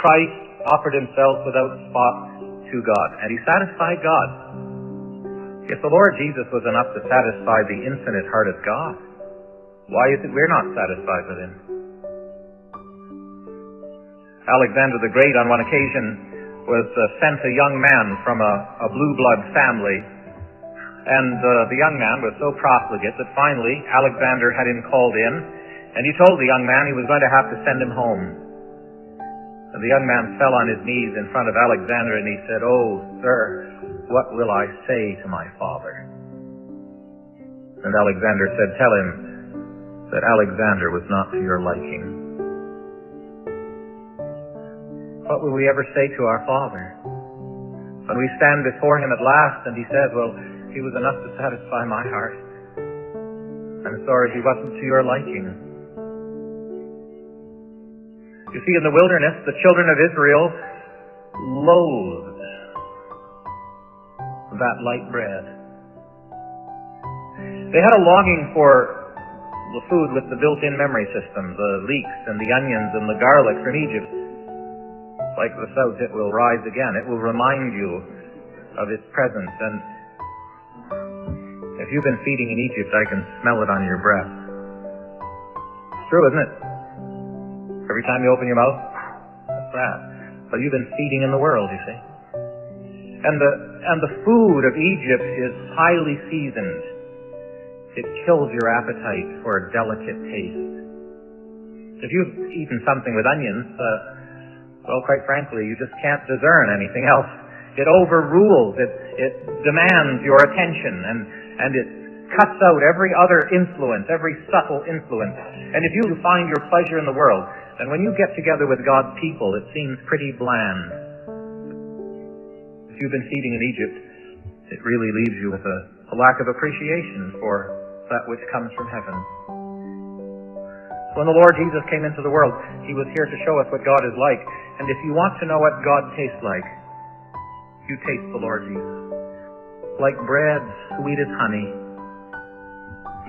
Christ offered himself without spot to God, and he satisfied God. If the Lord Jesus was enough to satisfy the infinite heart of God, why is it we're not satisfied with him? Alexander the Great, on one occasion, was sent a young man from a blue blood family, and the young man was so profligate that finally Alexander had him called in, and he told the young man he was going to have to send him home. And the young man fell on his knees in front of Alexander, and he said, "Oh, sir, what will I say to my father?" And Alexander said, "Tell him that Alexander was not to your liking." What will we ever say to our Father when we stand before him at last and he says, "Well, he was enough to satisfy my heart. I'm sorry he wasn't to your liking." You see, in the wilderness, the children of Israel loathed that light bread. They had a longing for the food with the built-in memory system, the leeks and the onions and the garlic from Egypt. Like the south, it will rise again. It will remind you of its presence. And if you've been feeding in Egypt, I can smell it on your breath. It's true, isn't it? Every time you open your mouth, that's that. But you've been feeding in the world, you see. And the food of Egypt is highly seasoned. It kills your appetite for a delicate taste. If you've eaten something with onions, well, quite frankly, you just can't discern anything else. It overrules, it demands your attention, and it cuts out every other influence, every subtle influence. And if you find your pleasure in the world, then when you get together with God's people, it seems pretty bland. If you've been feeding in Egypt, it really leaves you with a lack of appreciation for that which comes from heaven. When the Lord Jesus came into the world, he was here to show us what God is like. And if you want to know what God tastes like, you taste the Lord Jesus. Like bread, sweet as honey.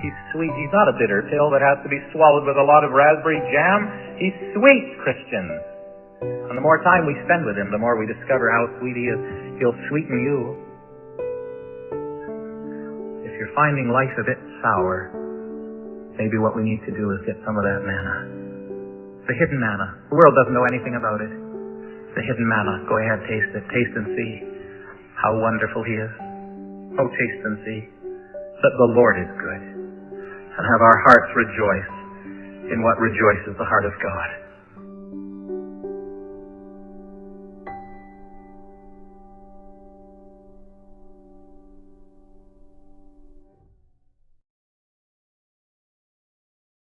He's sweet. He's not a bitter pill that has to be swallowed with a lot of raspberry jam. He's sweet, Christians. And the more time we spend with him, the more we discover how sweet he is. He'll sweeten you. If you're finding life a bit sour, maybe what we need to do is get some of that manna. The hidden manna. The world doesn't know anything about it. The hidden manna. Go ahead, taste it. Taste and see how wonderful he is. Oh, taste and see that the Lord is good. And have our hearts rejoice in what rejoices the heart of God.